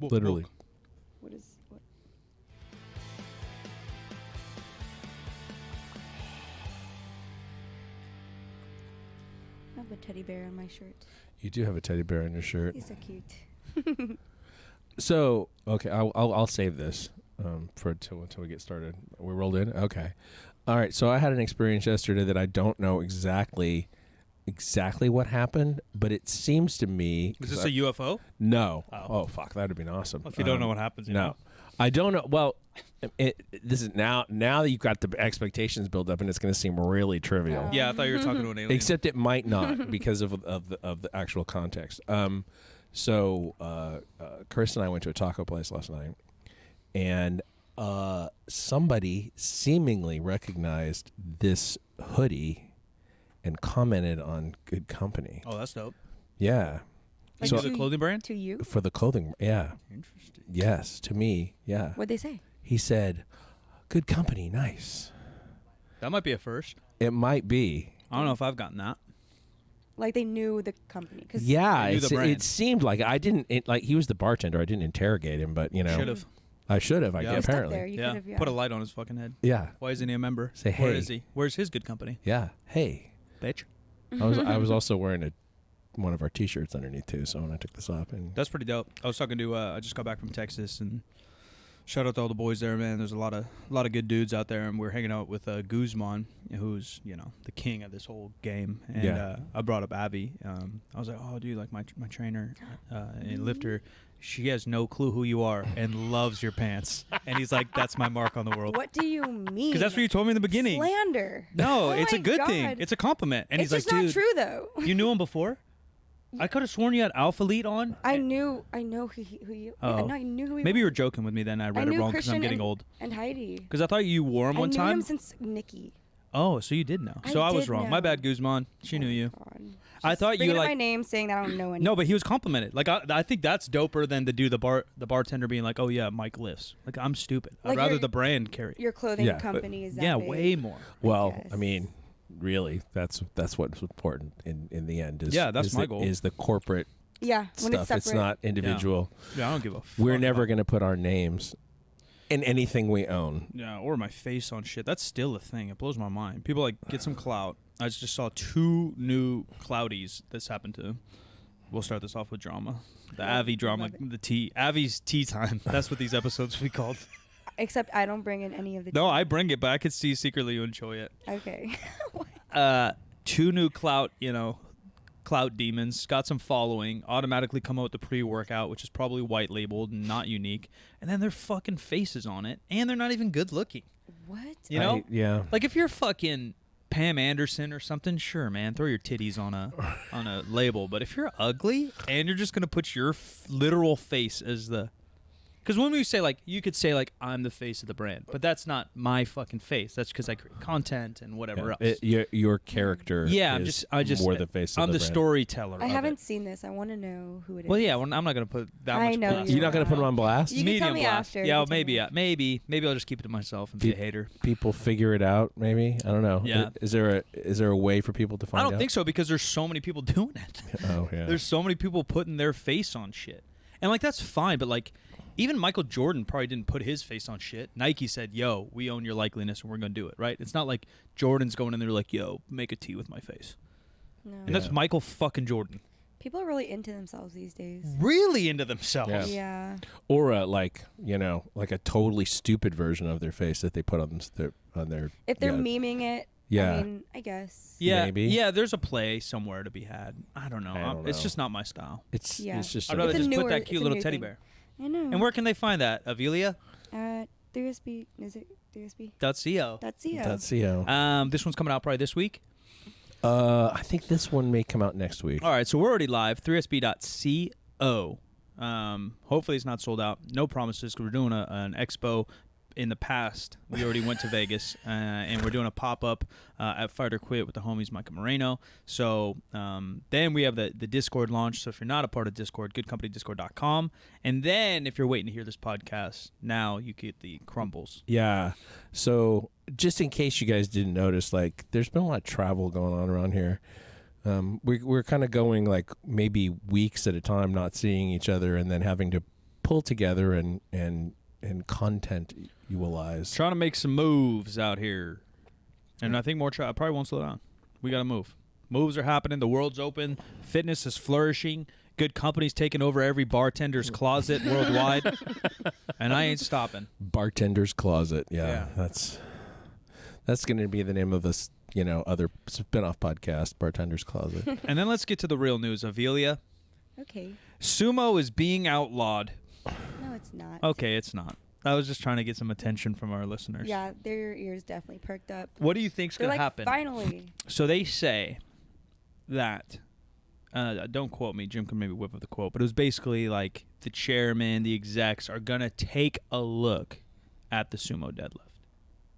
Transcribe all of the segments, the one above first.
Literally. What is what? I have a teddy bear on my shirt. You do have a teddy bear on your shirt. He's so cute. So, okay, I'll save this for until we get started. We rolled in? Okay. All right, so I had an experience yesterday that I don't know exactly what happened, but it seems to me... Is this a UFO? No. Oh. Fuck, that would have been awesome. Well, if you don't know what happens, you no. know. I don't know. Well, this is now that you've got the expectations built up, and it's going to seem really trivial. Yeah, I thought you were talking to an alien. Except it might not because of the actual context. So Chris and I went to a taco place last night, and somebody seemingly recognized this hoodie and commented on Good Company. Oh, that's dope. Yeah. Like So the clothing brand? To you? for the clothing, yeah. Interesting. Yes, to me, yeah. What'd they say? He said, "Good Company, nice." That might be a first. It might be. I don't know if I've gotten that. Like they knew the company. Cause Yeah, They knew the brand. it seemed like I didn't. Like he was the bartender. I didn't interrogate him, but Should have. I should have. I Yeah. guess, You're stuck apparently. there. You Yeah. could've, Put a light on his fucking head. Yeah, Why isn't he a member? Say, Where hey. is he? Where's his Good Company? yeah. Hey, Bitch. I was also wearing one of our T-shirts underneath too. So when I took this off, and That's pretty dope. I was talking to. I just got back from Texas, and shout out to all the boys there, man. There's a lot of good dudes out there, and we're hanging out with Guzman, who's the king of this whole game. And Yeah. I brought up Abby. I was like, oh, dude, like my trainer and lifter. She has no clue who you are and loves your pants. And he's like, that's my mark on the world. What do you mean? Because that's what you told me in the beginning. Slander. No, Oh it's a my good God. thing. It's a compliment. And It's he's just like, not dude, true though. you knew him before? I could have sworn you had Alpha Elite on. I know who you. Oh. Yeah, no, I knew who he Maybe you was. were joking with me then. I read it knew wrong because I'm Christian getting and- old. And Heidi. Because I thought you wore him one I knew time. him since Nikki. Oh, so you did know. I So I was did wrong. know. My bad, Guzman. She knew you. God. I Just thought you bringing up like my name saying that I don't know anything. no, but he was complimented. Like I think that's doper than the bartender being like, oh yeah, Mike lifts. Like I'm stupid. I'd Like rather your- the brand carry. Your clothing Yeah, but- company is that Yeah, big. way more. well, guess. I mean, really, that's what's important in the end. Is, Yeah, that's is my the, goal. Is the corporate Yeah, when stuff. it's separate. Not individual. Yeah, I don't give a fuck. We're never about- going to put our names in anything we own. Yeah, or my face on shit. That's still a thing. It blows my mind. People like get some clout. I just saw 2 new cloudies this happened to. We'll start this off with drama. The Avi drama, love it. the tea. Avi's tea time. That's what these episodes will be called. Except I don't bring in any of the. No, I bring it, but I could see secretly you enjoy it. Okay. 2 new clout demons, got some following, automatically come out with the pre-workout, which is probably white labeled and not unique, and then their fucking faces on it, and they're not even good looking. What? You know? Yeah. Like if you're fucking Pam Anderson or something, sure, man, throw your titties on a label. But if you're ugly and you're just gonna put your literal face as the, because when we say like, you could say like I'm the face of the brand, but that's not my fucking face. That's because I create content and whatever else. Your character. Yeah, is I just more the face. I'm of the the brand. storyteller. I of haven't it. seen this. I want to know who it is. Well, yeah, well, I'm not gonna put that I much. know blast. You're not going to put them on blast. You can tell Medium me blast. after. You Yeah, can tell maybe, me. maybe I'll just keep it to myself and be a hater. People figure it out. Maybe I don't know. Yeah. Is there a way for people to find I out? don't think so because there's so many people doing it. Oh yeah. There's so many people putting their face on shit. And like that's fine, but like even Michael Jordan probably didn't put his face on shit. Nike said, "Yo, we own your likeliness and we're going to do it." Right? It's not like Jordan's going in there like, "Yo, make a tee with my face." No. And that's Michael fucking Jordan. People are really into themselves these days. Really into themselves. Yeah. Yeah. Or like a totally stupid version of their face that they put on their. If they're yeah. memeing it, Yeah. I mean, I guess. Yeah, Maybe. yeah. There's a play somewhere to be had. I don't know. I don't It's know. just not my style. It's Yeah. just. I'd rather It's a just put newer- that it's cute a little new teddy thing. bear. I know. And where can they find that? Avelia.co. 3SB. Is it 3SB? That's CO. That's CO. This one's coming out probably this week. I think this one may come out next week. All right, so we're already live. 3sb.co. Hopefully it's not sold out. No promises because we're doing an expo. In the past, we already went to Vegas, and we're doing a pop-up at Fight or Quit with the homies Micah Moreno. So then we have the Discord launch. So if you're not a part of Discord, goodcompany.discord.com. And then if you're waiting to hear this podcast, now you get the crumbles. Yeah. So just in case you guys didn't notice, like there's been a lot of travel going on around here. We're kind of going like maybe weeks at a time, not seeing each other, and then having to pull together and content utilize. Trying to make some moves out here. And I think more I probably won't slow down. We got to move. Moves are happening. The world's open. Fitness is flourishing. Good companies taking over every bartender's closet worldwide. And I ain't stopping. Bartender's closet. Yeah. That's going to be the name of this, other spin-off podcast, Bartender's Closet. And then let's get to the real news. Avelia. Okay. Sumo is being outlawed. No, it's not. Okay, it's not. I was just trying to get some attention from our listeners. Yeah, their ears definitely perked up. What do you think's going to happen? Finally. So they say that, don't quote me, Jim can maybe whip up the quote, but it was basically like the chairman, the execs are going to take a look at the sumo deadlift.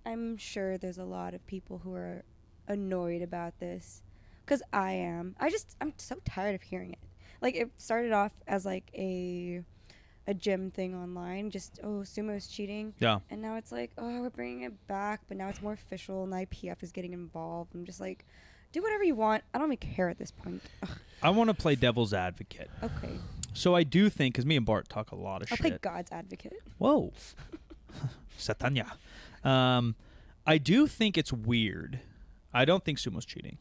I'm sure there's a lot of people who are annoyed about this, because I am. I'm so tired of hearing it. Like, it started off as like a gym thing online, just, sumo's cheating. Yeah. And now it's like, we're bringing it back, but now it's more official and IPF is getting involved. I'm just like, do whatever you want. I don't even care at this point. Ugh. I want to play devil's advocate. Okay. So I do think, because me and Bart talk a lot of I'll shit. play God's advocate. Whoa. Satanya. I do think it's weird. I don't think sumo's cheating.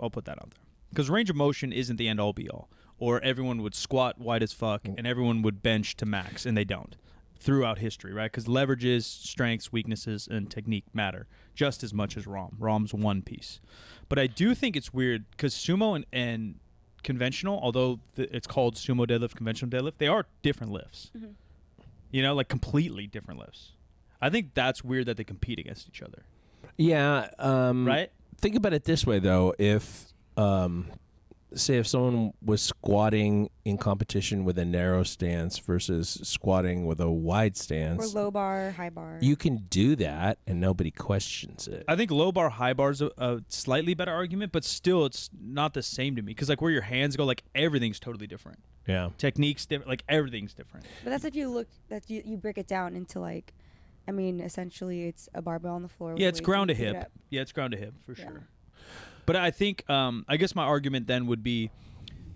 I'll put that out there. Because range of motion isn't the end-all be-all. Or everyone would squat wide as fuck and everyone would bench to max, and they don't throughout history, right? Because leverages, strengths, weaknesses, and technique matter just as much as ROM. ROM's one piece. But I do think it's weird because sumo and conventional, although it's called sumo deadlift, conventional deadlift, they are different lifts. Mm-hmm. Like completely different lifts. I think that's weird that they compete against each other. Yeah. Right? Think about it this way, though. If someone was squatting in competition with a narrow stance versus squatting with a wide stance, or low bar, high bar, you can do that and nobody questions it. I think low bar, high bar is a slightly better argument, but still it's not the same to me because like where your hands go, like everything's totally different. Yeah, technique's different, like everything's different. But that's if you look that you break it down into like, I mean, essentially it's a barbell on the floor. Yeah, it's ground to hip. Yeah, it's ground to hip for sure. But I think, I guess my argument then would be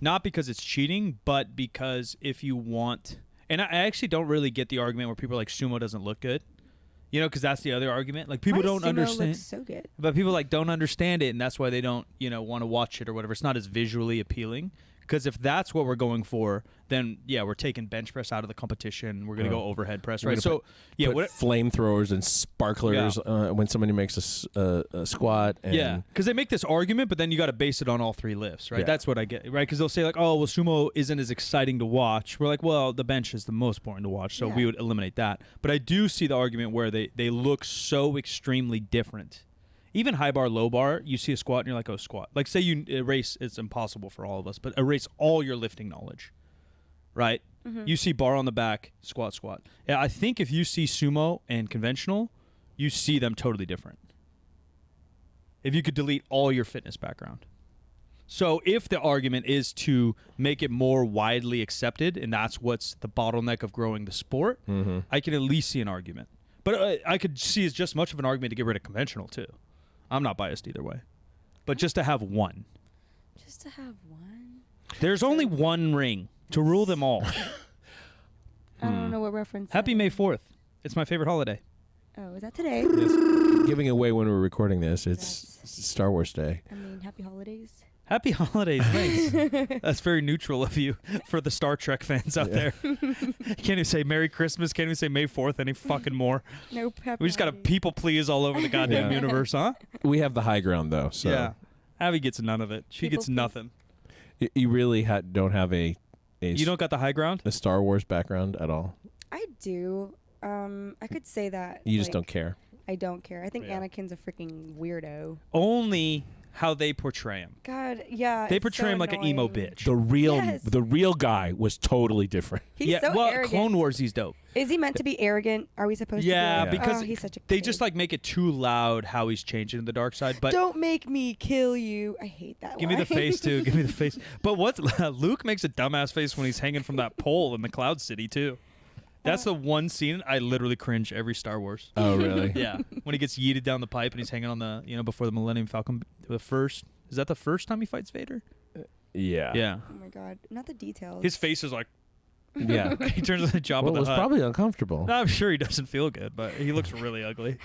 not because it's cheating, but because if you want, and I actually don't really get the argument where people are like sumo doesn't look good, because that's the other argument. Like people don't understand. Looks so good. But people like don't understand it, and that's why they don't, want to watch it or whatever. It's not as visually appealing. Because if that's what we're going for, then we're taking bench press out of the competition. We're gonna go overhead press, right? So put flamethrowers and sparklers when somebody makes a squat. And because they make this argument, but then you got to base it on all three lifts, right? Yeah. That's what I get, right? Because they'll say like, oh, well, sumo isn't as exciting to watch. We're like, well, the bench is the most boring to watch, so we would eliminate that. But I do see the argument where they look so extremely different. Even high bar, low bar, you see a squat and you're like, oh, squat. Like say you erase, it's impossible for all of us, but erase all your lifting knowledge, right? Mm-hmm. You see bar on the back, squat, squat. Yeah, I think if you see sumo and conventional, you see them totally different. If you could delete all your fitness background. So if the argument is to make it more widely accepted, and that's what's the bottleneck of growing the sport, I can at least see an argument. But I could see as just much of an argument to get rid of conventional too. I'm not biased either way. But just to have one. Just to have one? There's only one ring to rule them all. I don't know what reference. Happy May 4th. It's my favorite holiday. Oh, is that today? It's giving away when we're recording this. It's Star Wars Day. I mean, happy holidays. Happy holidays, thanks. That's very neutral of you for the Star Trek fans out there. Can't even say Merry Christmas, can't even say May 4th any fucking more. Nope. We just got to people please all over the goddamn universe, huh? We have the high ground, though. So. Yeah. Abby gets none of it. She gets nothing. You really don't have a... You don't got the high ground? A Star Wars background at all? I do. I could say that. You just don't care. I don't care. I think Anakin's a freaking weirdo. Only... how they portray him. God, yeah. They portray him like an emo bitch. The real guy was totally different. He's so arrogant. Clone Wars, he's dope. Is he meant to be arrogant? Are we supposed to be? Yeah, because he's such a kid. They just like make it too loud how he's changing to the dark side. But don't make me kill you. I hate that Give me the face, too. Give me the face. But Luke makes a dumbass face when he's hanging from that pole in the Cloud City, too. That's the one scene I literally cringe every Star Wars. Oh, really? Yeah. When he gets yeeted down the pipe and he's hanging on the, before the Millennium Falcon. Is that the first time he fights Vader? Yeah. Yeah. Oh, my God. Not the details. His face is like, Yeah. He turns into Jabba Well, it the was Hutt. probably uncomfortable. I'm sure he doesn't feel good, but he looks really ugly.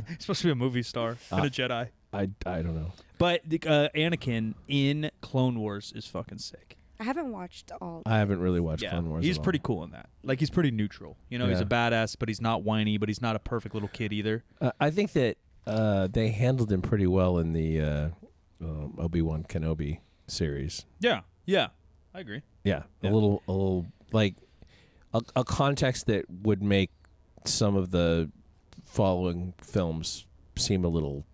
He's supposed to be a movie star and a Jedi. I don't know. But Anakin in Clone Wars is fucking sick. I haven't watched all. I haven't really watched Clone Wars. He's at all. pretty cool in that. Like, he's pretty neutral. You know, he's a Yeah. badass, but he's not whiny, but he's not a perfect little kid either. I think that they handled him pretty well in the Obi-Wan Kenobi series. Yeah. I agree. Yeah, Yeah. a little like a context that would make some of the following films seem a little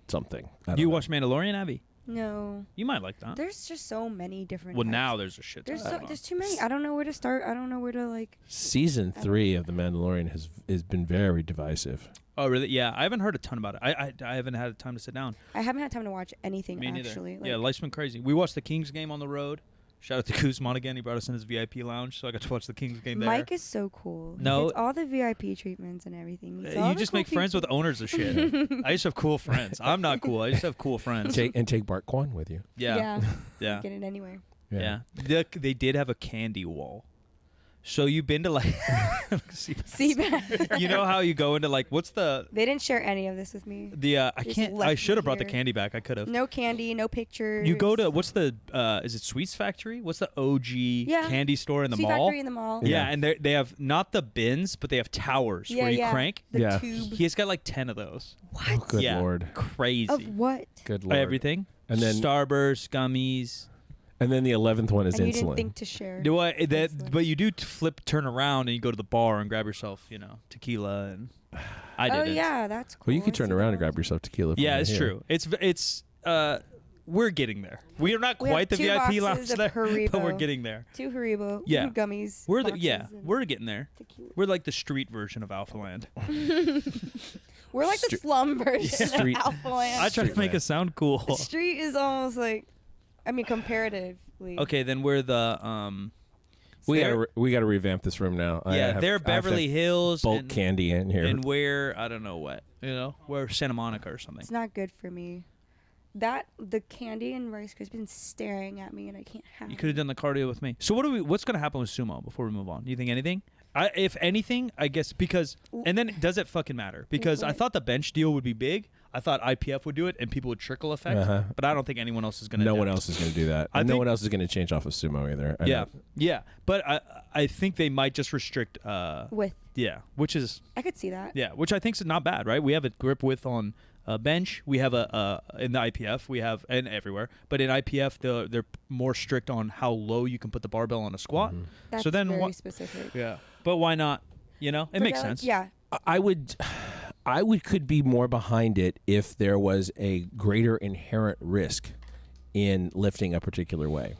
something. I don't You know. watch Mandalorian, Abby? No, You might like that. there's just so many different. Well, types. now there's a shit ton. There's too many. I don't know where to start. I don't know where to like. Season 3 of The Mandalorian has been very divisive. Oh, really? Yeah, I haven't heard a ton about it. I haven't had time to sit down. I haven't had time to watch anything Me neither. actually. Yeah, life's been crazy. We watched the Kings game on the road. Shout out to Guzman again. He brought us in his VIP lounge, so I got to watch the Kings game there. Mike is so cool. No. It's all the VIP treatments and everything. It's all You the just cool make friends with people. owners of shit. I just have cool friends. I'm not cool. I just have cool friends. Take Bart Kwan with you. Yeah. Yeah. Yeah. Get it anywhere. Yeah. They did have a candy wall. So you've been to like Seabass. you know how you go into like what's the They didn't share any of this with me. I Just can't left I me should have brought the here. candy back. I could have. No candy, no pictures. You go to what's the is it Sweets Factory? What's the OG candy store in the Sweet mall? Factory in the mall. Yeah, and they have not the bins, but they have towers Yeah, where you yeah. crank. The Yeah. tube. He's got like 10 of those. What? Oh, good yeah, lord. crazy. Of what? Good lord. Everything. And then Starburst, gummies. and then the 11th one is And you insulin. didn't think to share. Do I that? Insulin. But you do turn around and you go to the bar and grab yourself, tequila and. I did Oh it. yeah, that's cool. Well, you could I turn see around that. and grab yourself tequila. From Yeah, right it's here. true. It's we're getting there. We are not We have quite the 2 VIP boxes lounge of there, but we're Haribo. getting there. 2 Haribo. Yeah. 2 gummies. We're boxes and we're getting there. tequila. We're like the street version of Alpha Land. We're like the slum version Street- of Alpha Land. I try to Street make land. it sound cool. The street is almost like, I mean, comparatively. Okay, then we're the We they're- gotta revamp this room now. they're Beverly Hills bulk and, candy in here. and we're I don't know what we're Santa Monica or something. It's not good for me. The candy and Rice Krispies been staring at me, and I can't have. You could have done the cardio with me. So what's going to happen with sumo before we move on? Do you think anything? If anything, I guess because and then does it fucking matter? Because I What? thought the bench deal would be big. I thought IPF would do it and people would trickle effect. Uh-huh. But I don't think anyone else is going to. No one else is going to do that. I And no think- one else is going to change off of sumo either. I Yeah, know. yeah. But I think they might just restrict. With. Which is I could see that. which I think is not bad, right? We have a grip width on bench. We have in the IPF we have and everywhere, but in IPF they're more strict on how low you can put the barbell on a squat. Mm-hmm. That's So then very what? specific. Yeah, but why not? It makes sense. Yeah. I could be more behind it if there was a greater inherent risk in lifting a particular way,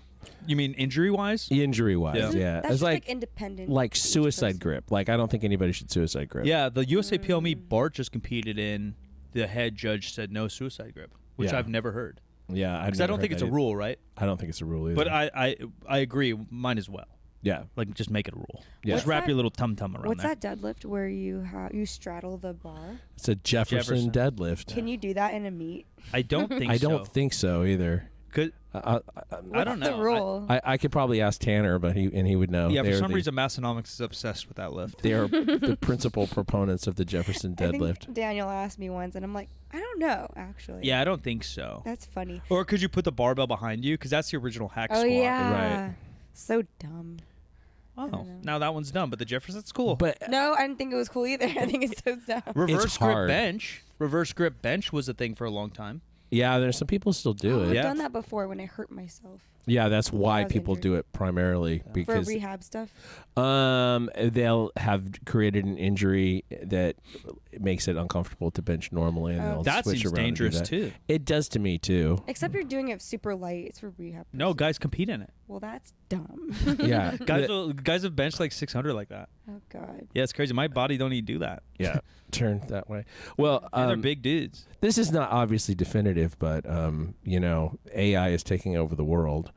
You mean injury wise? injury wise. Yeah. Yeah, That's it's just like independent. like each suicide person. grip. Like I don't think anybody should suicide grip. Yeah, the USA PLME Bart just competed in. The head judge said no suicide grip, which Yeah. I've never heard. yeah. Because I don't think it's a rule, right? I don't think it's a rule either. But I agree. Mine as well. yeah, Like just make it a rule. Yeah. Just What's wrap that- your little tum tum around What's there. that deadlift where you straddle the bar? it's a Jefferson deadlift. Can you do that in a meet? I don't think. I so. don't think so either. Could, I What's don't the know. rule? I could probably ask Tanner, but he would know. yeah, for They're some the- reason, Massonomics is obsessed with that lift. they are the principal proponents of the Jefferson I deadlift. think Daniel asked me once, and I'm like, I don't know, actually. Yeah, I don't think so. That's funny. Or could you put the barbell behind you? Because that's the original hack Oh squat. yeah. So dumb. Oh, don't know. now that one's done, but the Jefferson's cool. But No, I didn't think it was cool either. I think it's so dumb. reverse hard. grip bench. Reverse grip bench was a thing for a long time. yeah, there's some people still do I've it. Yeah. done that before when I hurt myself Yeah, that's why I was people injured. do it primarily for because rehab stuff. they'll have created an injury that makes it uncomfortable to bench normally, and Oh. they'll That switch seems around and do dangerous that. too. It does to me too. Except you're doing it super light. It's for rehab. No, purposes. guys compete in it. Well, that's dumb. Yeah, Guys have benched like 600 like that. Oh God. Yeah, it's crazy. My body don't even do that. yeah. Turn that way. Well, And they're big dudes. this is not obviously definitive, but AI is taking over the world.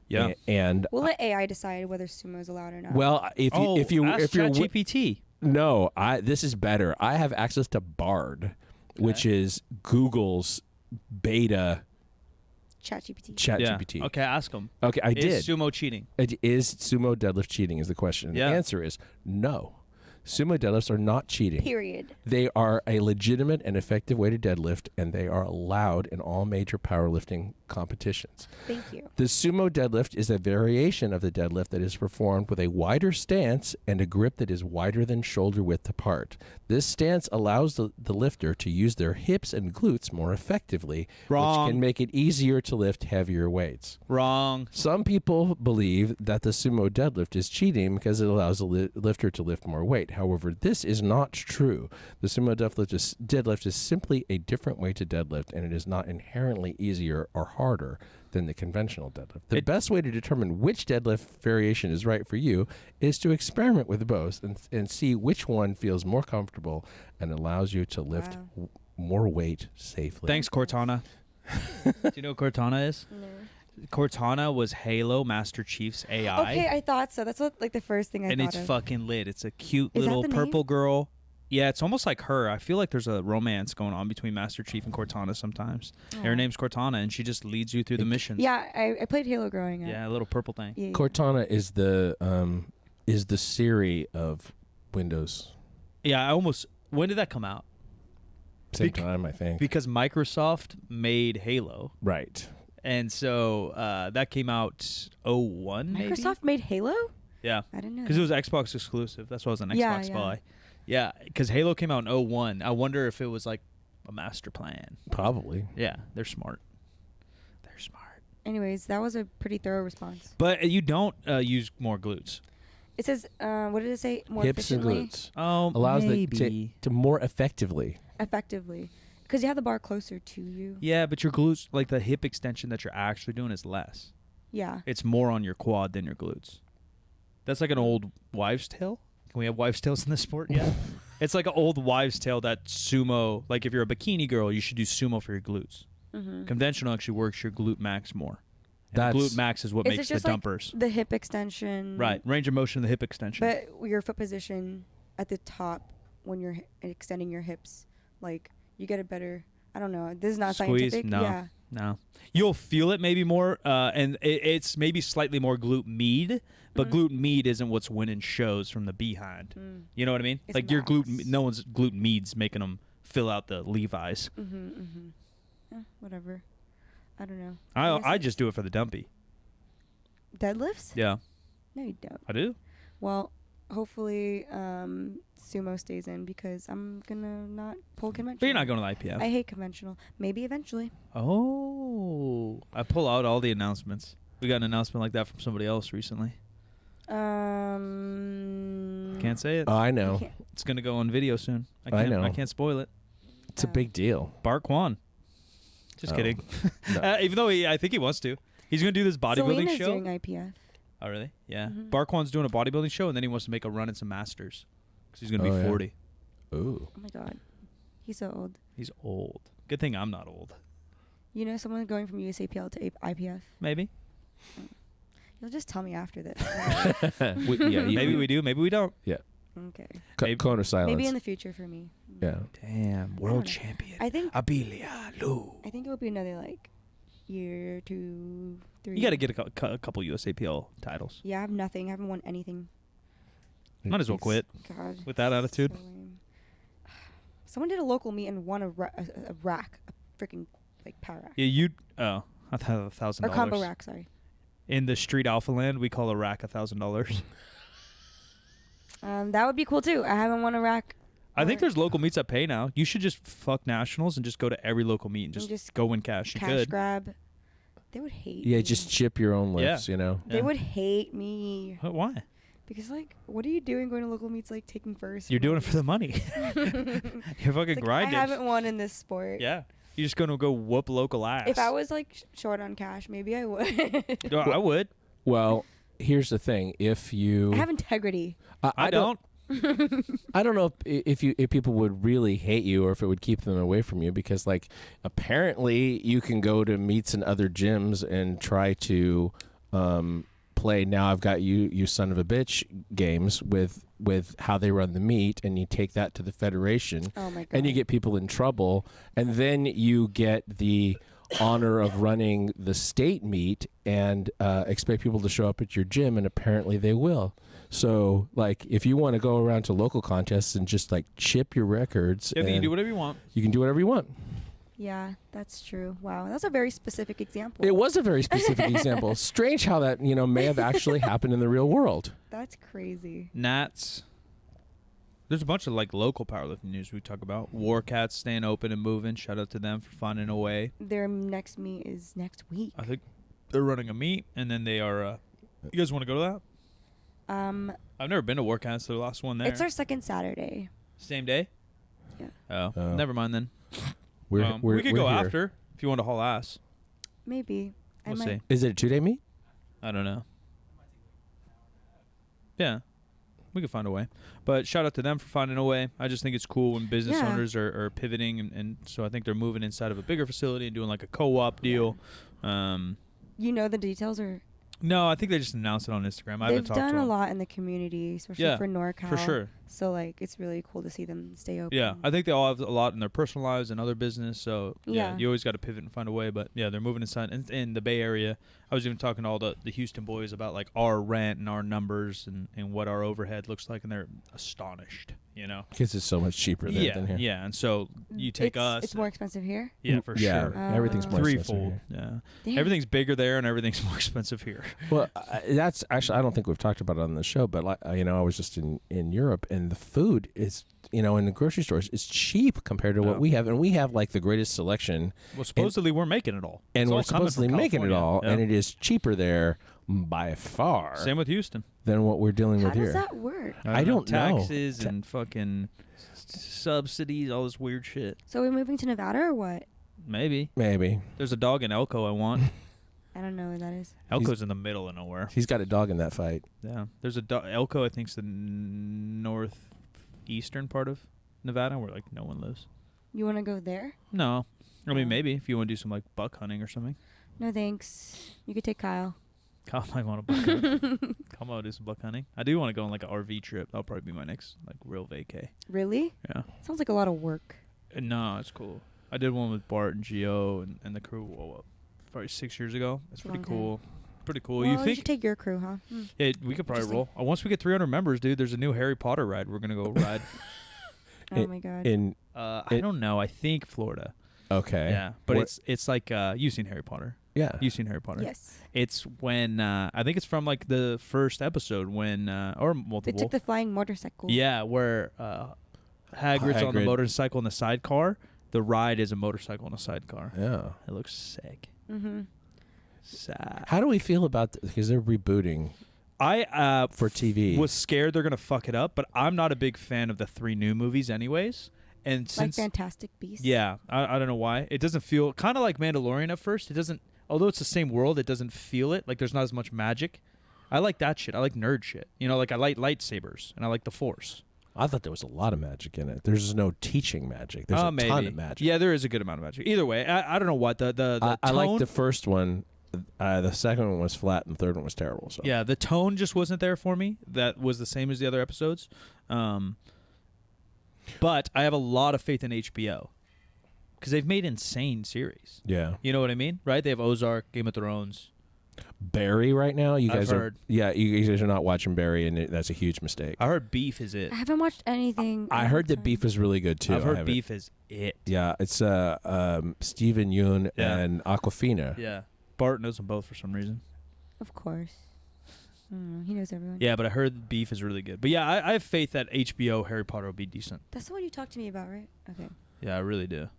Yeah. And We'll let AI decide whether sumo is allowed or not. well, if you ask if you're ChatGPT. no, this is better. I have access to Bard, which is Google's beta ChatGPT. ChatGPT. Yeah. Okay, ask him. Okay, I did. Is sumo cheating? Is sumo deadlift cheating? Is the question. Yeah. The answer is no. Sumo deadlifts are not cheating. Period. They are a legitimate and effective way to deadlift, and they are allowed in all major powerlifting competitions. Thank you. The sumo deadlift is a variation of the deadlift that is performed with a wider stance and a grip that is wider than shoulder width apart. This stance allows the lifter to use their hips and glutes more effectively, Wrong. which can make it easier to lift heavier weights. Wrong. Some people believe that the sumo deadlift is cheating because it allows the lifter to lift more weight. However, this is not true. The sumo deadlift is simply a different way to deadlift, and it is not inherently easier or harder than the conventional deadlift. The best way to determine which deadlift variation is right for you is to experiment with both and see which one feels more comfortable and allows you to lift more weight safely. Thanks, Cortana. Do you know what Cortana is? No. Cortana was Halo Master Chief's AI. Okay, I thought so. That's what the first thing I and thought it's of. fucking lit. It's a cute Is that little the purple name? girl. Yeah, it's almost like her. I feel like there's a romance going on between Master Chief and Cortana sometimes. And her Aw. name's Cortana, and she just leads you through the missions. Yeah, I played Halo growing up. Yeah, a little purple thing. Yeah. Cortana is the Siri of Windows. Yeah, when did that come out? Same time, I think. Because Microsoft made Halo. Right. And so that came out 01, maybe? Microsoft made Halo? Yeah. I didn't know. Because it was Xbox exclusive. That's why I was an Xbox Yeah, yeah. guy. Yeah, because Halo came out in 01. I wonder if it was like a master plan. Probably. Yeah, they're smart. They're smart. Anyways, that was a pretty thorough response. But you don't use more glutes. It says, what did it say? More Hips and efficiently? glutes. Oh, Allows maybe. to more effectively. Effectively. Because you have the bar closer to you. Yeah, but your glutes, like the hip extension that you're actually doing is less. Yeah. It's more on your quad than your glutes. That's like an old wives' tale. Can we have wives' tales in this sport? Yeah. It's like an old wives' tale that sumo, like if you're a bikini girl, you should do sumo for your glutes. Mm-hmm. Conventional actually works your glute max more. And That's- glute max is what Is it makes the just like dumpers. the hip extension? Right. Range of motion of the hip extension. But your foot position at the top when you're extending your hips, like you get a better, I don't know. This is not Squeeze? scientific. No. Yeah. No. You'll feel it maybe more, and it's maybe slightly more glute med, but glute med isn't what's winning shows from the behind. Mm. You know what I mean? It's Like your glute, max. no one's glute med's making them fill out the Levi's. Mm-hmm, mm-hmm. Yeah, whatever. I don't know. guess I it's just do it for the dumpy. deadlifts? Yeah, No, you don't. I do. Well, hopefully sumo stays in because I'm gonna not pull conventional. But you're not going to the IPF. I hate conventional. Maybe eventually. Oh, I pull out all the announcements. We got an announcement like that from somebody else recently. Can't say it. I I know. can't- It's gonna go on video soon. I know. I can't spoil it. It's a big deal. Bart Kwan. Just Oh. kidding. No. Even though I think he wants to. He's gonna do this bodybuilding Selena's show. doing IPF. Oh really? Yeah. Mhm. Bart Kwan's doing a bodybuilding show, and then he wants to make a run in some masters because he's gonna Oh, be yeah. 40. Ooh. Oh my god, he's so old. He's old. Good thing I'm not old. You know, someone going from USAPL to IPF. Maybe. You'll just tell me after this. Maybe we do. Maybe we don't. Okay. Maybe- Cone of silence. Maybe in the future for me. Yeah. Damn, world know. champion. I think Abilia Lou. I think it'll be another like year, 2, 3. You got to get a couple USAPL titles. Yeah, I have nothing. I haven't won anything. Might as well quit God. with that attitude. so lame. Someone did a local meet and won a rack, a freaking like power rack. Yeah, you. Oh, I thought $1,000. Or combo rack, sorry. In the street alpha land, we call a rack $1,000. That would be cool too. I haven't won a rack. I think or there's local meets that pay now. You should just fuck nationals and just go to every local meet and just go win cash. You cash could. grab. They would hate Yeah, me. just chip your own lifts, you know? They Yeah. would hate me. Why? Because, like, what are you doing going to local meets, like, taking first? You're doing it for the money. You're fucking grinding. I haven't won in this sport. Yeah. You're just going to go whoop local ass. If I was, like, short on cash, maybe I would. No, I would. Well, here's the thing. If you... I have integrity. I don't. I don't know if people would really hate you or if it would keep them away from you because like apparently you can go to meets in other gyms and try to play Now I've Got You son of a bitch games with how they run the meet, and you take that to the federation Oh my god. and you get people in trouble, and then you get the honor of running the state meet and expect people to show up at your gym, and apparently they will. So, like, if you want to go around to local contests and just like chip your records, Yeah, you can and do whatever you want. you can do whatever you want. Yeah, that's true. Wow, that's a very specific example. It was a very specific example. Strange how that may have actually happened in the real world. That's crazy. Nats. There's a bunch of like local powerlifting news we talk about. Warcats staying open and moving. Shout out to them for finding a way. Their next meet is next week. I think they're running a meet, and then they are. You guys want to go to that? I've never been to Warcats. They're the last one there. It's our second Saturday. Same day. Yeah. Oh, never mind then. We could go here. after if you want to haul ass. Maybe. We'll I might. see. Is it a 2-day meet? I don't know. Yeah, we could find a way. But shout out to them for finding a way. I just think it's cool when business Yeah. owners are pivoting, and so I think they're moving inside of a bigger facility and doing like a co-op deal. You know the details, or No, I think they just announced it on Instagram. I haven't they've talked to done a them. lot in the community, especially Yeah, for NorCal. for sure. So like, it's really cool to see them stay open. Yeah, I think they all have a lot in their personal lives and other business. So Yeah. you always got to pivot and find a way. But yeah, they're moving inside in the Bay Area. I was even talking to all the Houston boys about like our rent and our numbers and what our overhead looks like, and they're astonished. You know, Because it's so much cheaper there than here. yeah, and so you take us. It's more expensive here. Yeah, for Yeah, sure. everything's more expensive Threefold. here. Yeah, Damn. everything's bigger there, and everything's more expensive here. Well, that's actually, I don't think we've talked about it on the show, but I was just in Europe, and the food is, in the grocery stores, is cheap compared to what Yeah. we have, and we have like the greatest selection, Well, supposedly we're making it all, and It's we're all coming from supposedly making it California. all, Yeah. and it is cheaper there by far Same with Houston. than what we're dealing How with here. does that work? I don't know. Taxes and fucking subsidies, all this weird shit. So we're moving to Nevada or what? Maybe. Maybe There's a dog in Elko I want. I don't know where that is. Elko's in the middle of nowhere. he's got a dog in that fight. Yeah. There's a dog. Elko, I think, is the northeastern part of Nevada where, like, no one lives. You want to go there? No. I mean, Oh. maybe if you want to do some, like, buck hunting or something. No thanks. You could take Kyle. Kyle might want to buck hunt. Kyle might do some buck hunting. I do want to go on, like, an RV trip. That'll probably be my next, like, real vacay. Really? Yeah. Sounds like a lot of work. No, it's cool. I did one with Bart and Gio and the crew probably 6 years ago. It's It's a pretty long time. cool. Pretty cool. Well, You you think should take your crew, huh? Yeah, we could probably Interesting. roll. Once we get 300 members, dude, there's a new Harry Potter ride we're gonna go ride. Oh my god. I don't know. I think Florida. Okay. Yeah, but What- it's like you've seen Harry Potter. Yeah. You've seen Harry Potter. Yes. It's when I think it's from like the first episode when or They multiple. took the flying motorcycle. Yeah, where Hagrid's on the Hagrid. motorcycle in the sidecar. The ride is a motorcycle in a sidecar. Yeah. It looks sick. Mm-hmm. Sad. How do we feel about because they're rebooting I for TV? was scared they're gonna fuck it up, but I'm not a big fan of the 3 new movies, anyways. And Like since Fantastic Beasts. yeah, I don't know why it doesn't feel kind of like Mandalorian at first. It doesn't, although it's the same world, it doesn't feel it. Like there's not as much magic. I like that shit. I like nerd shit. Like I like lightsabers and I like the Force. I thought there was a lot of magic in it. There's no teaching magic. There's a Maybe. ton of magic. Yeah, there is a good amount of magic. Either way, I don't know what the I tone. like the first one. The second one was flat, and the third one was terrible. So Yeah, the tone just wasn't there for me. That was the same as the other episodes. But I have a lot of faith in HBO because they've made insane series. yeah. You know what I mean, right? They have Ozark, Game of Thrones. Barry right now, you I've guys heard. you guys are not watching Barry, and that's a huge mistake. I heard Beef is it. I haven't watched anything. I heard that Beef is really good too. I've I heard haven't- Beef is it. Yeah, it's Stephen Yeun Yeah. and Aquafina. Yeah. Bart knows them both for some reason. Of course. He knows everyone. Yeah, but I heard Beef is really good. But yeah, I have faith that HBO Harry Potter will be decent. That's the one you talked to me about, right? Okay. Yeah, I really do.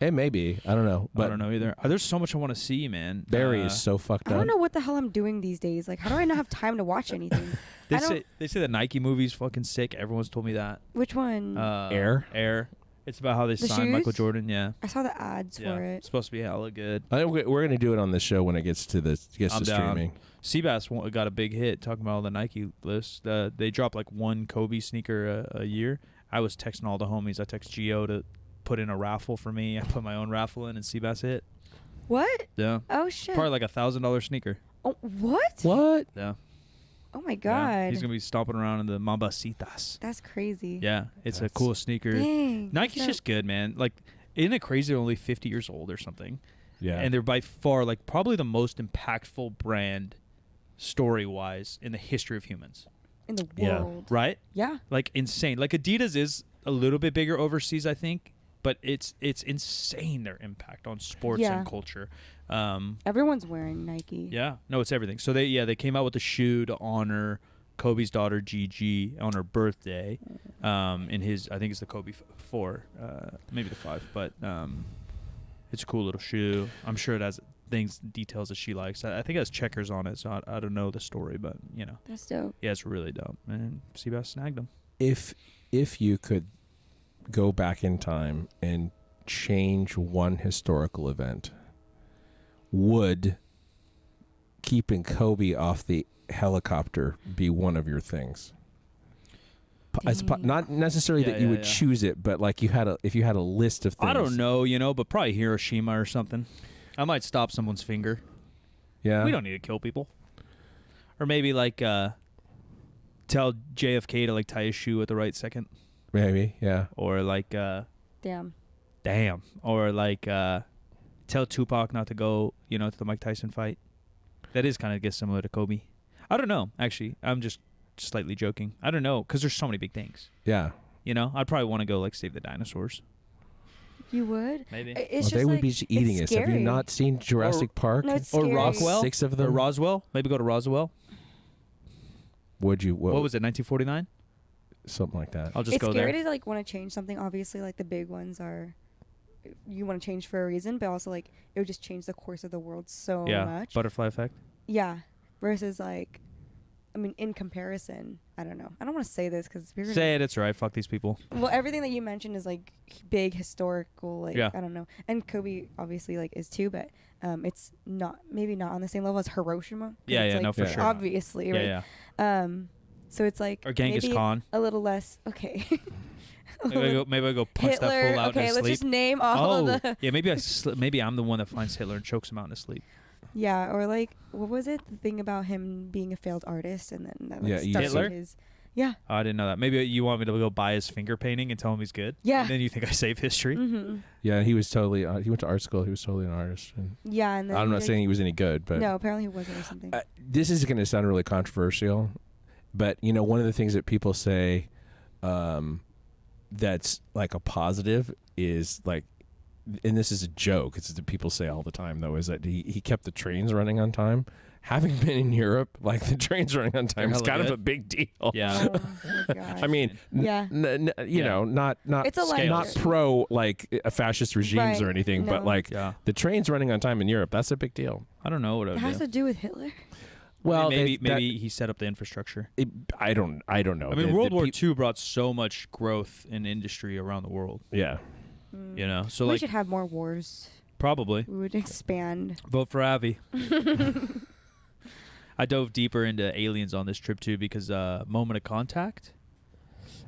It may be. I don't know. But I don't know either. There's so much I want to see, man. Barry is so fucked I up. don't know what the hell I'm doing these days. Like, how do I not have time to watch anything? They I don't- say the Nike movie's fucking sick. Everyone's told me that. Which one? Air? Air. It's about how they The signed Michael shoes? Jordan. Yeah. I saw the ads Yeah. for it. It's supposed to be hella good. I think we're gonna do it on the show when it gets to I'm down. streaming. Seabass got a big hit talking about all the Nike list. They drop like one Kobe sneaker a year. I was texting all the homies. I text Gio to put in a raffle for me. I put my own raffle in, and Seabass hit. What? Yeah. Oh shit. Probably like $1,000 sneaker. Oh, what? What? Yeah. Oh my Yeah. god. He's gonna be stomping around in the Mambacitas. That's crazy. Yeah, it's a That's- cool sneaker. Dang. Nike's that's just good, man. Like, isn't it crazy they're only 50 years old or something? Yeah. And they're by far like probably the most impactful brand story-wise in the history of humans. In the Yeah. world. Right? Yeah. Like insane. Like Adidas is a little bit bigger overseas, I think, but it's insane their impact on sports Yeah. and culture. Everyone's wearing Nike. Yeah, no, it's everything. So they came out with a shoe to honor Kobe's daughter Gigi on her birthday. In his, I think it's the Kobe 4, maybe the 5, but it's a cool little shoe. I'm sure it has details that she likes. I think it has checkers on it, so I don't know the story, but That's dope. yeah, it's really dope. And Seabass snagged them. If you could go back in time and change one historical event, would keeping Kobe off the helicopter be one of your things? Not necessarily that you would choose it, but like if you had a list of things. I don't know, but probably Hiroshima or something. I might stop someone's finger. Yeah. We don't need to kill people. Or maybe like tell JFK to like tie his shoe at the right second. Maybe, yeah. Or like Damn. Or like tell Tupac not to go, to the Mike Tyson fight. That is kind of gets similar to Kobe. I don't know, actually. I'm just slightly joking. I don't know, because there's so many big things. Yeah. I'd probably want to go like save the dinosaurs. You would? Maybe. It's just they would like, be just eating us. it's Have you scary. not seen Jurassic Park? No, it's Or scary. Rockwell? 6 of Or them? Roswell. Maybe go to Roswell. Would you? What was it, 1949? Something like that. I'll just It's go scary there. to like want to change something. Obviously, like the big ones are, you want to change for a reason, but also like it would just change the course of the world so much. Butterfly effect. Yeah. Versus like, I mean, in comparison, I don't know. I don't want to say this because Say it, it's right. Fuck these people. Well, everything that you mentioned is like big historical, like Yeah. I don't know. And Kobe obviously like is too, but it's maybe not on the same level as Hiroshima. 'Cause Yeah, it's, yeah, like, no, for sure. Obviously, right? Yeah. So it's like Or Genghis maybe Khan. a little less. Okay. Maybe I go punch Hitler. that fool out in Okay, his let's sleep. just name all of the. Yeah, maybe I'm the one that finds Hitler and chokes him out in his sleep. Yeah, or like what was it? The thing about him being a failed artist, and then that like, Yeah, started Hitler? his. Yeah. Oh, I didn't know that. Maybe you want me to go buy his finger painting and tell him he's good? Yeah. And then you think I save history? Mm-hmm. Yeah, he was totally. He went to art school. He was totally an artist. And Yeah, and then I'm not like, saying he was any good, but no, apparently he wasn't or something. this is going to sound really controversial. But one of the things that people say, that's like a positive is like, and this is a joke. It's that people say all the time though, is that he kept the trains running on time. Having been in Europe, like the trains running on time is Hella kind of good. a big deal. Yeah. Oh my gosh. I mean, Yeah. not It's a not legacy. pro like a fascist regimes Right. or anything, but No. like Yeah. the trains running on time in Europe, that's a big deal. I don't know what I It would has do. to do with Hitler. Well, maybe he set up the infrastructure. I don't know. I mean, The World War peop- II brought so much growth in industry around the world. Yeah. So we like should have more wars. probably We would expand. vote for Avi. I dove deeper into aliens on this trip too because Moment of Contact.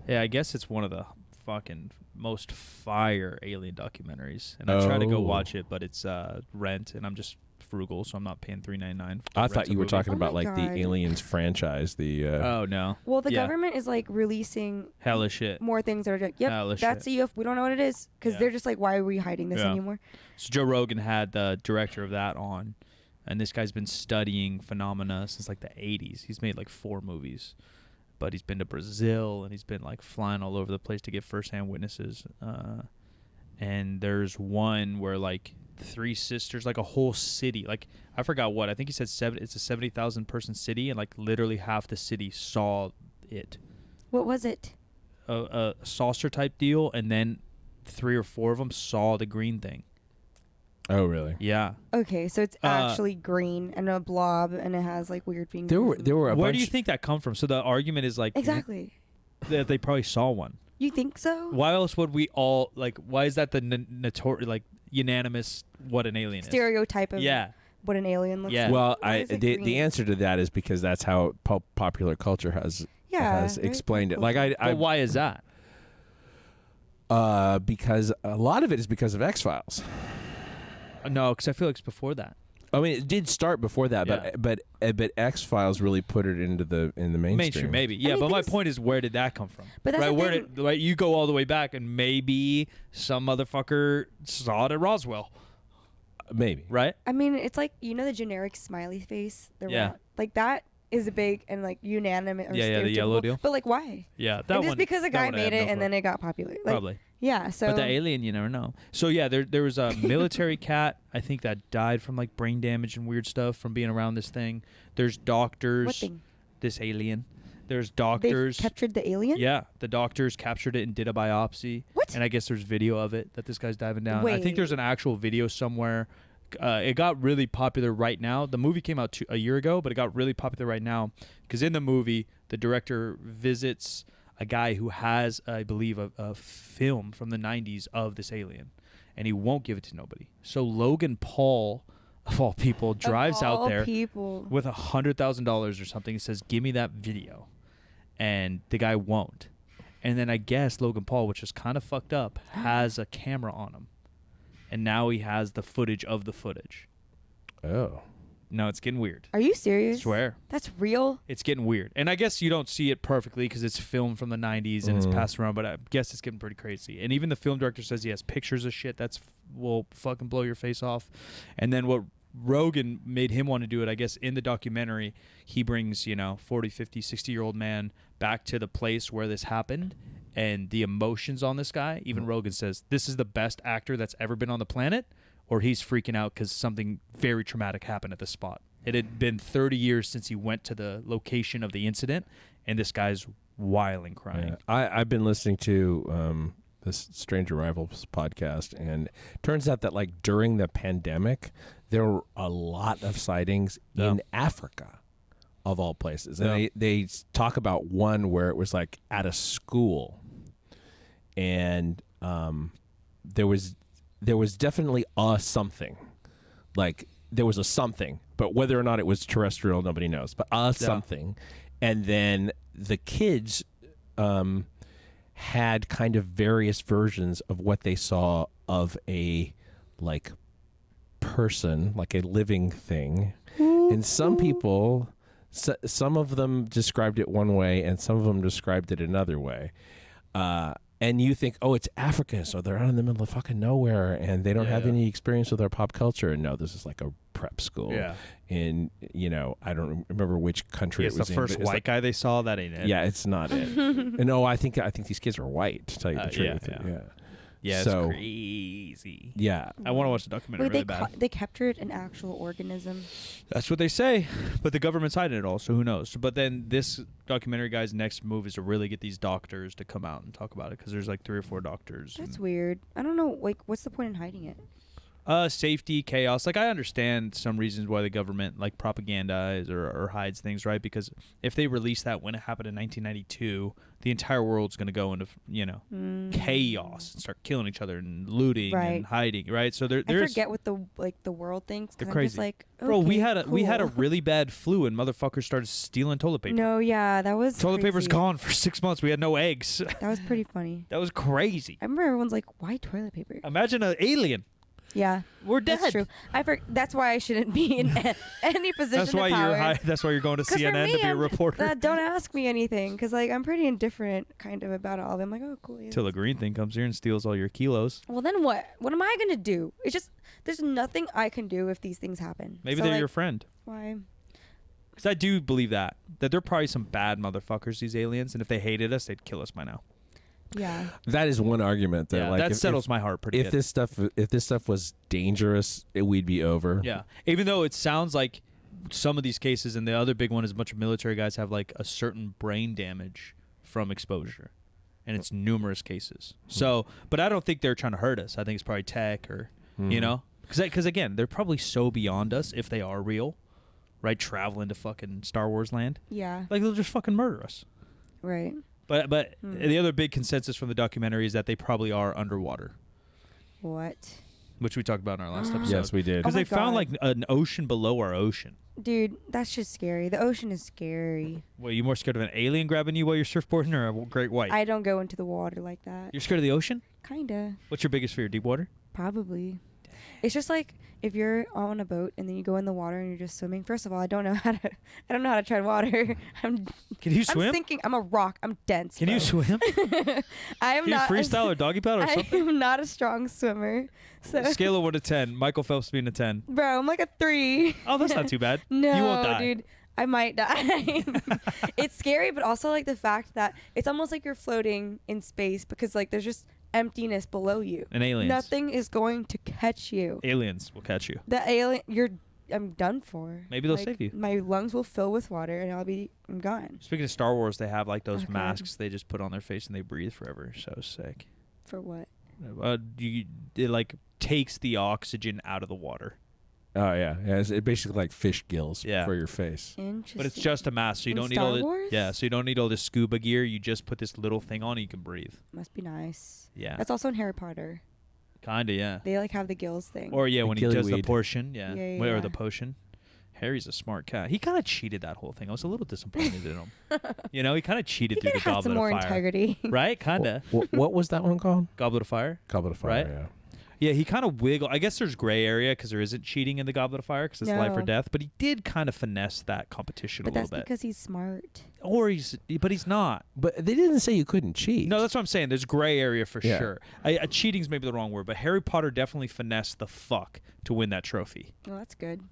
Yeah, I guess it's one of the fucking most fire alien documentaries, and I try to go Oh. watch it, but it's rent, and I'm just frugal, so I'm not paying $3.99. I thought you were talking Oh about my like the God. Aliens franchise. The Oh no, Well, the Yeah. government is like releasing hella shit. more things that are like, yep, Hella that's shit. a UFO. We don't know what it is because Yeah. they're just like, why are we hiding this Yeah. anymore? So Joe Rogan had the director of that on, and this guy's been studying phenomena since like the 80s. He's made like 4 movies, but he's been to Brazil and he's been like flying all over the place to get firsthand witnesses. And there's one where like 3 sisters, like a whole city, like I forgot what. I think he said it's a 70,000 person city, and like literally half the city saw it. What was it? A saucer type deal, and then 3 or 4 of them saw the green thing. oh really? Yeah. Okay, so it's actually green and a blob, and it has like weird fingers. There were a Where bunch. do you think that come from? So the argument is like Exactly. that they probably saw one. You think so? Why else would we all like? Why is that the like unanimous what an alien is? Stereotype of Yeah. what an alien looks Yeah. like. Well, Why is it the green? answer to that is because that's how popular culture has very explained it. cool. Like But why is that? because a lot of it is because of X-Files. No, because I feel like it's before that. I mean, it did start before that, Yeah. but X-Files really put it in the mainstream. Maybe. Yeah, mean, but my things- point is, where did that come from? But that's right. the Where thing. did you go all the way back, and maybe some motherfucker saw it at Roswell. Maybe. right? I mean, it's like, you know, the generic smiley face. The Yeah. round, like that is a big and like unanimous. Or Yeah, the yellow stereotypical, deal. But like, why? Yeah, that And just one. because a that guy one I made have it no and clue. then it got popular. Like, Probably. Yeah. So. But the alien, you never know. So yeah, there was a military cat, I think, that died from like brain damage and weird stuff from being around this thing. There's doctors. What thing? This alien. There's They doctors. captured the alien. Yeah, the doctors captured it and did a biopsy. What? And I guess there's video of it that this guy's diving down. I Wait. think there's an actual video somewhere. It got really popular right now. The movie came out a year ago, but it got really popular right now because in the movie, the director visits a guy who has, I believe, a film from the 90s of this alien, and he won't give it to nobody. So Logan Paul, of all people, drives Of all out there people. with $100,000 or something. He says, "Give me that video," and the guy won't. And then I guess Logan Paul, which is kind of fucked up, has a camera on him, and now he has the footage of the footage. Oh. No, it's getting weird. Are you I serious? swear. That's real. It's getting weird. And I guess you don't see it perfectly because it's filmed from the 90s and it's passed around, but I guess it's getting pretty crazy. And even the film director says he has pictures of shit that's will fucking blow your face off. And then what Rogan made him want to do it, I guess, in the documentary, he brings, 40, 50, 60-year-old man back to the place where this happened. And the emotions on this guy, even Rogan says, this is the best actor that's ever been on the planet, or he's freaking out because something very traumatic happened at the spot. It had been 30 years since he went to the location of the incident, and this guy's wiling crying. Yeah. I've been listening to this Strange Arrivals podcast, and it turns out that like during the pandemic, there were a lot of sightings in Africa, of all places. And they talk about one where it was like at a school, and there was definitely a something, like there was a something, but whether or not it was terrestrial, nobody knows. But something, and then the kids had kind of various versions of what they saw of a like person, like a living thing, and some people. Some of them described it one way, and some of them described it another way. And you think, oh, it's Africa, so they're out in the middle of fucking nowhere, and they don't have any experience with our pop culture. And no, this is like a prep school. Yeah. In, I don't remember which country It's it was the in. first white guy they saw. That ain't it. Yeah, it's not it. And no, I think these kids are white, to tell you the truth. Yeah, So- it's crazy. Yeah. I want to watch the documentary Wait, really bad. they captured an actual organism. That's what they say, but the government's hiding it all, so who knows? But then this documentary guy's next move is to really get these doctors to come out and talk about it, because there's like 3 or 4 doctors. That's weird. I don't know. Like, what's the point in hiding it? Safety, chaos. Like, I understand some reasons why the government like propagandizes or hides things, right? Because if they release that when it happened in 1992, the entire world's going to go into chaos and start killing each other and looting and hiding, right? So I there's forget what the world thinks. They're 'Cause I'm crazy. just like, bro. We okay, had a cool. really bad flu, and motherfuckers started stealing toilet paper. No, yeah, that was Toilet paper's crazy. gone for 6 months. We had no eggs. That was pretty funny. That was crazy. I remember everyone's like, "Why toilet paper?" Imagine an alien. Yeah, We're dead. that's true. That's why I shouldn't be in any position That's why of power. you're high. That's why you're going to 'Cause for CNN me, to be a I'm- reporter. Don't ask me anything, because like I'm pretty indifferent kind of about all of it. I'm like, oh, cool. Yeah. Till the green thing comes here and steals all your kilos. Well, then what? What am I gonna do? It's just there's nothing I can do if these things happen. Maybe So, they're like, your friend. Why? Because I do believe that they're probably some bad motherfuckers, these aliens, and if they hated us, they'd kill us by now. Yeah. That is one argument that Yeah, like that if- settles my heart pretty if good. this stuff was dangerous, we'd be over. Yeah, even though it sounds like some of these cases, and the other big one is a bunch of military guys have like a certain brain damage from exposure, and it's numerous cases. So, but I don't think they're trying to hurt us. I think it's probably tech or because again, they're probably so beyond us if they are real, right? Traveling to fucking Star Wars land, Yeah. like they'll just fucking murder us. Right. But the other big consensus from the documentary is that they probably are underwater, What? which we talked about in our last episode. Yes, we did. Because Oh they my found God. like an ocean below our ocean. Dude, that's just scary. The ocean is scary. What, are you more scared of an alien grabbing you while you're surfboarding or a great white? I don't go into the water like that. You're scared of the ocean? Kinda. What's your biggest fear? Deep water? Probably. It's just like if you're on a boat and then you go in the water and you're just swimming. First of all, I don't know how to tread water. Can you swim? I'm thinking I'm a rock. I'm dense. Can you swim? I am Can you not freestyle or doggy paddle or something? I am not a strong swimmer. So Scale of 1 to 10. Michael Phelps being a 10. bro, I'm like a 3. Oh, that's not too bad. No, You won't die. dude. I might die. It's scary, but also like the fact that it's almost like you're floating in space because like there's just emptiness below you. And aliens. Nothing is going to catch you. Aliens will catch you. The I'm done for. Maybe they'll Like, save you. My lungs will fill with water and I'm gone. Speaking of Star Wars, they have like those Okay. masks they just put on their face and they breathe forever. So sick. For what? It like takes the oxygen out of the water. Oh yeah, it basically like fish gills Yeah. for your face. Interesting. But it's just a mask, so you In don't need Star all the Wars? so you don't need all this scuba gear. You just put this little thing on and you can breathe. Must be nice. Yeah, That's also in Harry Potter. kinda. Yeah. They like have the gills thing. Or yeah, The when he does the gillyweed. portion, Yeah, or yeah. the potion. Harry's a smart cat. He kind of cheated that whole thing. I was a little disappointed in him. You know, he kind of cheated he through could the have had some Goblet more of Fire. integrity. Right? Kinda. What was that one called? Goblet of Fire. Goblet of Fire. Right? Yeah. Yeah, he kind of wiggled. I guess there's gray area because there isn't cheating in the Goblet of Fire because it's life or No. death. But he did kind of finesse that competition But a that's little bit. because he's smart. Or but he's not. But they didn't say you couldn't cheat. No, that's what I'm saying. There's gray area for Yeah. sure. Cheating's maybe the wrong word, but Harry Potter definitely finessed the fuck to win that trophy. Well, that's good.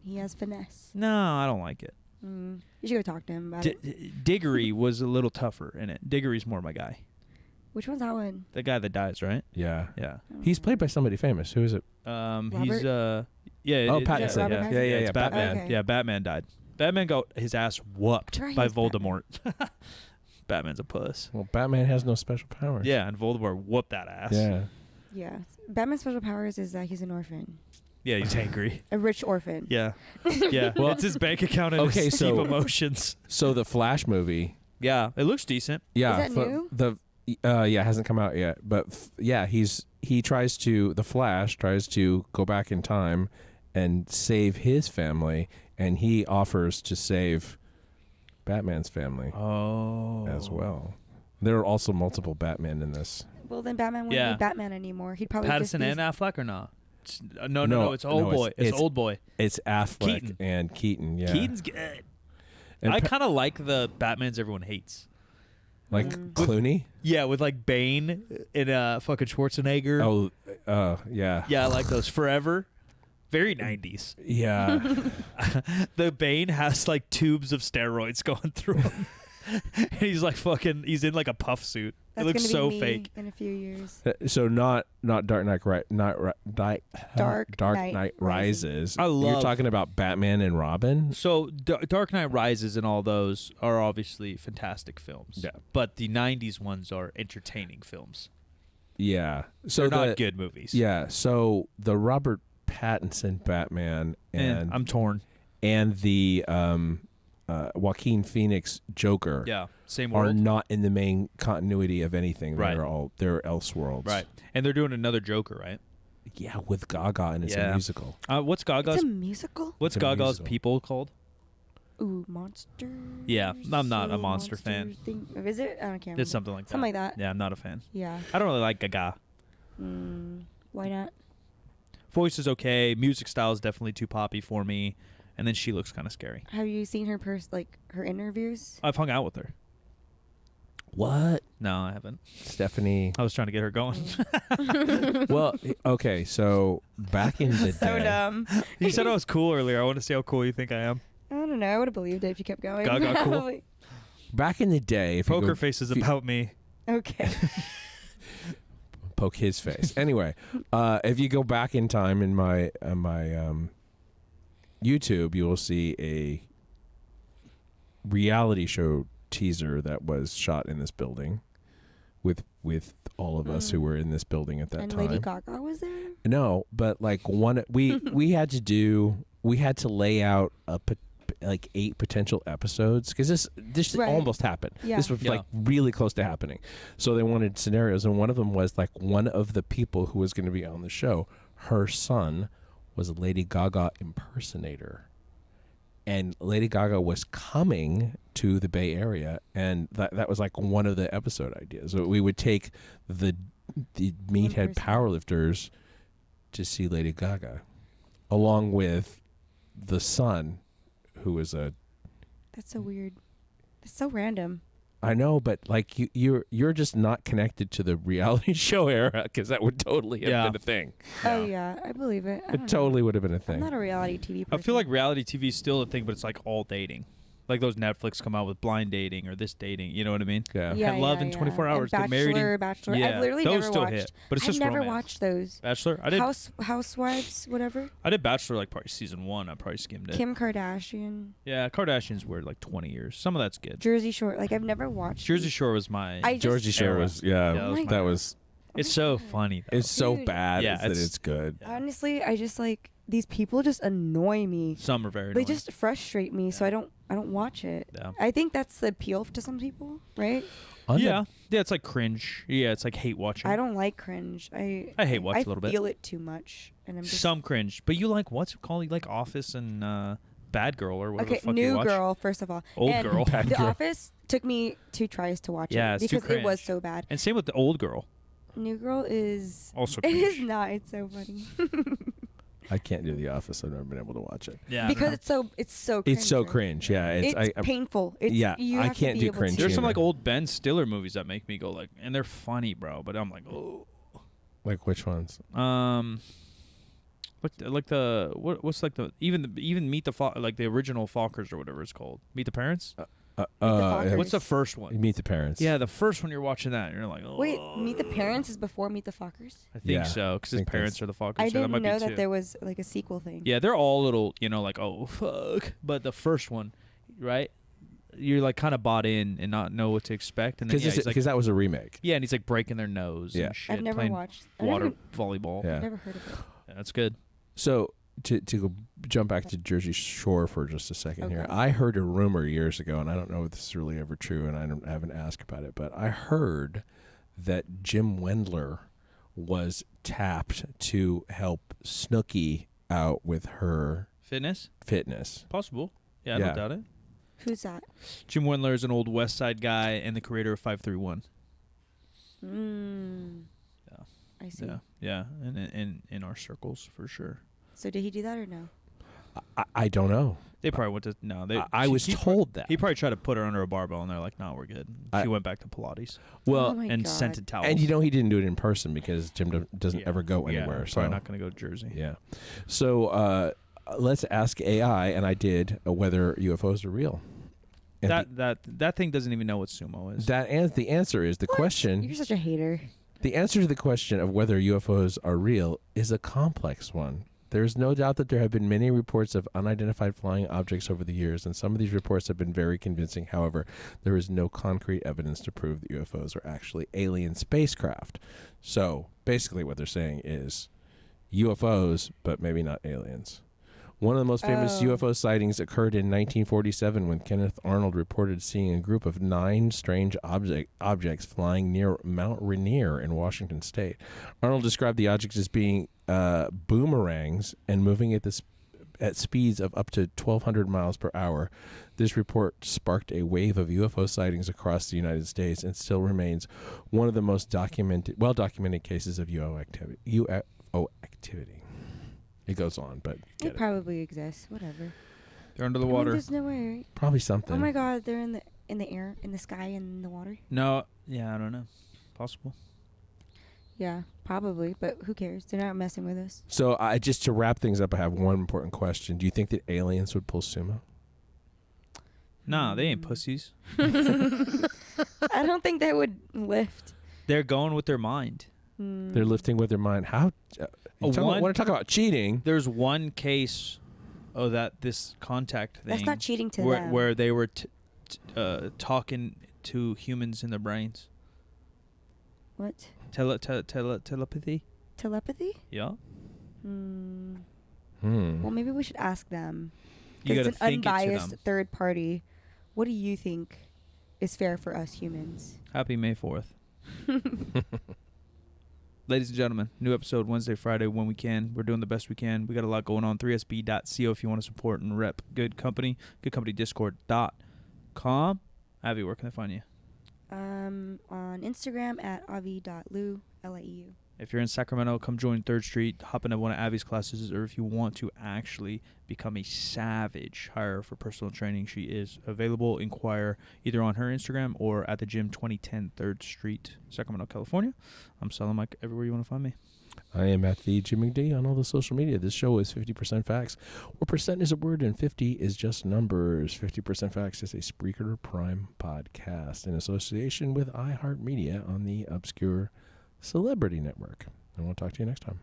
He has finesse. No, I don't like it. You should go talk to him about it. Diggory was a little tougher in it. Diggory's more my guy. Which one's that one? The guy that dies, right? Yeah. Yeah. He's played by somebody famous. Who is it? He's Oh, Pattinson. Pattinson, Yeah, yeah. It's Yeah, Batman. Okay. Yeah, Batman died. Batman got his ass whooped Right, by he's Voldemort. Batman's a puss. Well, Batman has no special powers. Yeah, and Voldemort whooped that ass. Yeah. Yeah. Batman's special powers is that he's an orphan. Yeah, he's angry. A rich orphan. Yeah. Yeah. Well, it's his bank account and okay, his so- deep emotions. So the Flash movie. Yeah, it looks decent. Yeah. Is that new? Yeah, hasn't come out yet. But the Flash tries to go back in time and save his family, and he offers to save Batman's family as well. There are also multiple Batman in this. Well, then Batman wouldn't Yeah. be Batman anymore. He'd probably just Pattinson be and Affleck or not? No, it's old boy. It's old boy. It's Affleck Keaton. and Keaton. Yeah. Keaton's good. And I kind of like the Batmans everyone hates. like Clooney. Yeah, with like Bane and fucking Schwarzenegger. Oh, yeah. Yeah, I like those. Forever. Very 90s. Yeah. The Bane has like tubes of steroids going through him. And he's like he's in like a puff suit. That's it looks gonna so be me fake. in a few years. So not Dark Knight, Dark Knight Knight Rises. I You're love- talking about Batman and Robin. So Dark Knight Rises and all those are obviously fantastic films. Yeah. But the 90s ones are entertaining films. Yeah. So They're not good movies. Yeah. So the Robert Pattinson Batman and I'm torn. the Joaquin Phoenix Joker Yeah. Same are world. not in the main continuity of anything. Right. They're Elseworlds. Right. And they're doing another Joker, right? Yeah, with Gaga, and it's Yeah. a musical. What's Gaga's It's a musical? What's It's a Gaga's musical. people called? Ooh, monsters. Yeah, I'm not a So monster fan. Thing. Is it? I can't remember. It's something like that. Something like that. Yeah, I'm not a fan. Yeah. I don't really like Gaga. Why not? Voice is okay. Music style is definitely too poppy for me. And then she looks kind of scary. Have you seen her her interviews? I've hung out with her. What? No, I haven't. Stephanie. I was trying to get her going. Well, okay, so back in the So day. dumb. You said I was cool earlier. I want to see how cool you think I am. I don't know. I would have believed it if you kept going. Gaga cool? Probably. Back in the day, if you Poker go- face is if you- about me. Okay. poke his face. Anyway, if you go back in time in my YouTube, you will see a reality show teaser that was shot in this building with all of us who were in this building at that And time. Lady Gaga was there? No, but like we had to lay out like 8 potential episodes because this Right. almost happened. Yeah. This was Yeah. like really close to happening. So they wanted scenarios, and one of them was like one of the people who was going to be on the show, her son was a Lady Gaga impersonator. And Lady Gaga was coming to the Bay Area, and that was like one of the episode ideas. So we would take the meathead person. powerlifters to see Lady Gaga, along with the son, who is a. That's so weird. That's so random. I know, but like you're just not connected to the reality show era, because that would totally have been a thing. Oh yeah, I believe it. I It don't totally know. would have been a I'm thing. not a reality TV person. I feel like reality TV is still a thing, but it's like all dating. Like those Netflix come out with blind dating or this dating. You know what I mean? Yeah. Yeah, Had love yeah, in 24 yeah. hours. And Get married. Bachelor. Yeah, I've literally those never still watched. hit, but it's I've just never romance. watched those. Bachelor. I did. Housewives, whatever. I did Bachelor like probably season 1. I probably skimmed it. Kim Kardashian. Yeah, Kardashians were like 20 years. Some of that's good. Jersey Shore. Like I've never watched. Jersey these. Shore was my. I just- Jersey Shore era. was that was It's so funny. Though. it's so Dude. bad Yeah, that it's- it's good. Honestly, I just like these people just annoy me. Some are very. They annoying. just frustrate me, so I don't watch it. Yeah. I think that's the appeal to some people, right? Yeah, it's like cringe. Yeah, it's like hate watching. I don't like cringe. I hate watch a little bit. I feel it too much, and I'm just Some cringe, but you like what's it called? You like Office and Bad Girl or whatever okay. the fuck you New watch. Girl, first of all. Old And Girl. Bad The Girl. Office took me 2 tries to watch Yeah, it it's too because it was cringe. so bad. And same with the Old Girl. New Girl is Also it is cringe. not. It's so funny I can't do The Office. I've never been able to watch it. Yeah, because it's so It's so right? cringe. Yeah, It's I painful. It's, yeah, you I have to can't be do able cringe to- There's some humor. like old Ben Stiller movies that make me go like, and they're funny, bro. But I'm like, oh, like which ones? like the what's like the even Meet the like the original Fockers or whatever it's called. Meet the Parents. Fockers. What's the first one? Meet the Parents. Yeah, the first one you're watching that, and you're like, oh. Wait, Meet the Parents is before Meet the Fockers? I think Yeah, so, because his think parents that's- are the Fockers. I so that didn't might know be that two. there was like a sequel thing. Yeah, they're all little, like, oh fuck. But the first one, right? You're like kind of bought in and not know what to expect, and then because he's like, that was a remake. yeah, and he's like breaking their nose. Yeah. and shit, I've never playing watched. water volleyball. Yeah. I've never heard of it. Yeah, that's good. So to go jump back to Jersey Shore for just a second here, Okay. I heard a rumor years ago, and I don't know if this is really ever true, and I haven't asked about it, but I heard that Jim Wendler was tapped to help Snooki out with her Fitness, fitness. possible. Yeah, I Yeah. don't doubt it. Who's that? Jim Wendler is an old West Side guy and the creator of 531. Yeah. I see. Yeah, and in our circles for sure. So did he do that or no? I don't know. They probably went to They. I was told that. He probably tried to put her under a barbell, and they're like, "No, we're good." She went back to Pilates Well, Oh my and God. scented towels. and he didn't do it in person because Jim doesn't Yeah. ever go Yeah, anywhere. probably So not going to go to Jersey. yeah. So let's ask AI, and I did whether UFOs are real. And That thing doesn't even know what sumo is. the answer is the question. You're such a hater. The answer to the question of whether UFOs are real is a complex one. There is no doubt that there have been many reports of unidentified flying objects over the years, and some of these reports have been very convincing. However, there is no concrete evidence to prove that UFOs are actually alien spacecraft. So basically what they're saying is UFOs, but maybe not aliens. One of the most famous Oh. UFO sightings occurred in 1947 when Kenneth Arnold reported seeing a group of 9 strange objects flying near Mount Rainier in Washington state. Arnold described the objects as being boomerangs and moving at speeds of up to 1,200 miles per hour. This report sparked a wave of UFO sightings across the United States and still remains one of the most well-documented cases of UFO activity. It goes on, but It get it. probably exists. Whatever. They're under the I mean, water. there's no way. Right? Probably something. Oh my God, they're in the air, in the sky, in the water. No, yeah, I don't know. Possible. Yeah, probably. But who cares? They're not messing with us. So just to wrap things up, I have one important question. Do you think that aliens would pull sumo? Nah, they ain't pussies. I don't think they would lift. They're going with their mind. They're lifting with their mind. How? Want to talk about cheating? There's one case of this contact thing. That's not cheating to where, them. Where they were talking to humans in their brains. What? Telepathy? Telepathy? Yeah. Well, maybe we should ask them. You It's gotta an think it to unbiased them. third party. What do you think is fair for us humans? Happy May 4th. Ladies and gentlemen, new episode Wednesday, Friday when we can. We're doing the best we can. We got a lot going on. 3sb.co if you want to support and rep good company. Goodcompany.discord.com. Avi, where can I find you? On Instagram at avi.lu, Lieu. If you're in Sacramento, come join 3rd Street, hop into one of Abby's classes, or if you want to actually become a savage hire for personal training, she is available. Inquire either on her Instagram or at the gym 2010 3rd Street, Sacramento, California. I'm Selling Mike everywhere you want to find me. I am at the Jim McD on all the social media. This show is 50% facts, where percent is a word and 50 is just numbers. 50% facts is a Spreaker Prime podcast in association with iHeartMedia on the Obscure Celebrity Network. And we'll talk to you next time.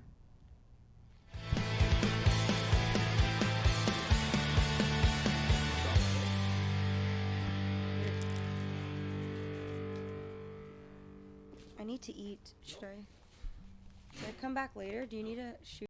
I need to eat. Should I come back later? Do you need a shoe?